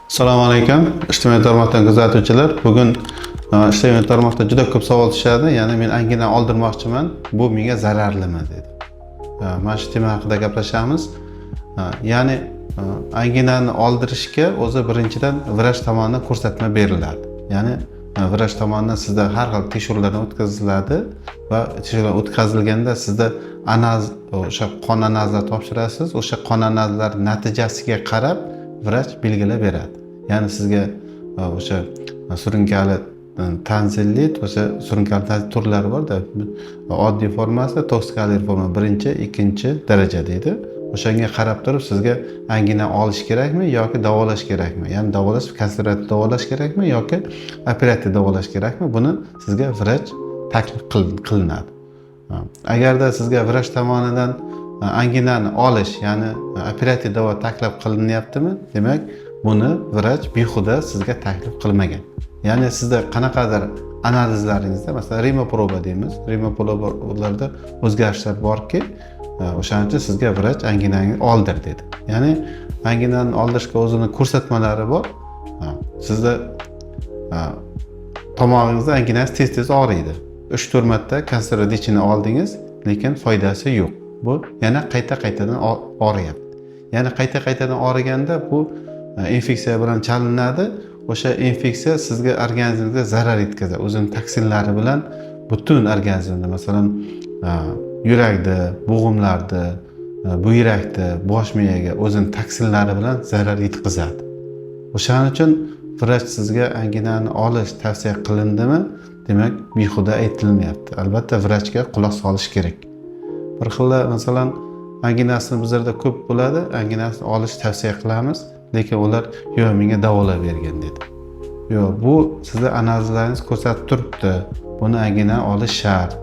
Assalomu alaykum. Ijtimoiy tarmoqdan kuzatuvchilar. Bugun ijtimoiy tarmoqda juda ko'p savol tushadi. Ya'ni men angina oldirmoqchiman. Bu menga zararlimi dedi. Mana shu tema haqida gaplashamiz. Ya'ni anginani oldirishga o'zi birinchidan vrach tomonidan ko'rsatma beriladi. Ya'ni vrach tomonidan sizda har xil tekshiruvlardan o'tkaziladi va tekshiruvlar o'tkazilganda sizda o'sha qon analizlar topshirasiz. O'sha qon analizlari natijasiga qarab vrach belgilab beradi. Ya'ni sizga o'sha surunkali tanzillit, o'sha surunkali turlari bor-da. Oddiy formasi, toksikali forma birinchi, ikkinchi daraja deydi. O'shanga qarab turib sizga angina olish kerakmi yoki davolash kerakmi? Ya'ni davolash, konservativ davolash kerakmi yoki operativ davolash kerakmi? Buni sizga vrach taklif qilinadi. Agarda sizga vrach tomonidan anginani olish, ya'ni operativ davo taklif qilinyaptimi? Demak, buni vrach behuda sizga taklif qilmagan. Ya'ni sizda qanaqadir analizlaringizda, masalan, remoproba deymiz. Remoprobalarda o'zgarishlar borki, o'shaning uchun sizga vrach anginani oldir dedi. Ya'ni anginani oldirishga o'zining ko'rsatmalari bor. Sizda tomog'ingizda anginangiz tez-tez og'riydi. 3-4 marta konservadichini oldingiz, lekin foydasi yo'q. Bu yana qayta-qaytadan og'riyapti. Ya'ni qayta-qaytadan og'riganda bu infeksiya bilan chalinadi. O'sha infeksiya sizga organizmga zarar yetkazadi. O'zining toksinlari bilan butun organizmda, masalan, yurakda, bo'g'imlarda, buyrakda, bosh miyaga o'zining toksinlari bilan zarar yetkazadi. O'shaning uchun vrach sizga anginani olish tavsiya qilindimi? Demak, behuda aytilmayapti. Albatta vrachga quloq solish kerak. Bir xilla, masalan, anginasini bizlarda ko'p bo'ladi, anginasini olish tavsiya qilamiz, lekin ular yo'q, menga davolab bergan dedi. Yo'q, bu sizning analizlaringiz ko'rsatib turibdi. Buni angina olish shart.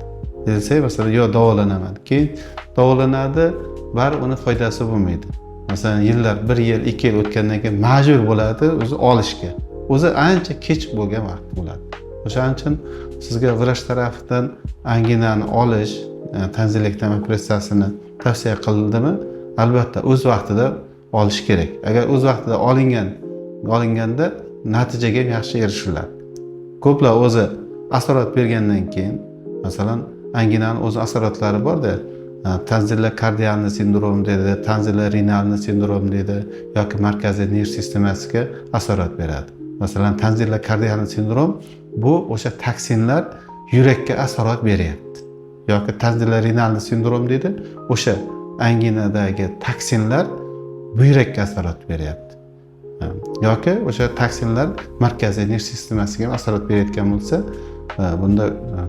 Desa, masalan, yo'q, davolanaman. Keyin davolanadi, bari uni foydasi bo'lmaydi. Masalan, yillar, 1 yil, 2 yil o'tgandan keyin majbur bo'ladi o'zi olishga. O'zi ancha kech bo'lgan vaqt bo'ladi. O'shaning uchun sizga vrach tarafidan anginani olish, tanzillikdan operatsiyasini tavsiya qilindimi? Albatta, o'z vaqtida olish kerak. Agar o'z vaqtida olinganda natijaga yaxshi erishiladi. Ko'plar o'zi asorat bergandan keyin, masalan, anginani o'z asoratlari bor-da, tanzillar kardialniy sindrom dedi, tanzillar renalniy sindrom dedi, yoki markaziy nerv sistemasiga asorat beradi. Masalan, tanzillar kardialniy sindrom bu o'sha toksinlar yurakka asorat beryapti. Yoki tanzillar renalniy sindrom dedi, o'sha anginadagi toksinlar buyrakka asorat beryapti. Yoki o'sha toksinlar markaziy nerv sistemasiga asorat berayotgan bo'lsa, bunda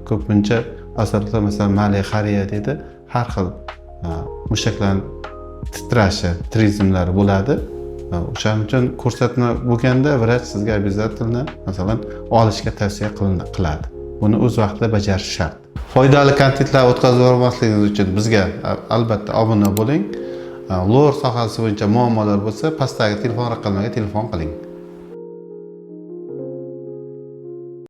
ko'pincha asoratlar, masalan, malexariya dedi, har xil mushaklar titrashi, trizmlar bo'ladi. O'shaning uchun ko'rsatma bo'lganda vrach sizga обязательно, masalan, olishga tavsiya qiladi. Buni o'z vaqtida bajarish shart. Foydali kontentlar o'tkazib bormasligingiz uchun bizga albatta obuna bo'ling. Lor sohasi bo'yicha muammolar bo'lsa, pastdagi telefon raqamlariga telefon qiling.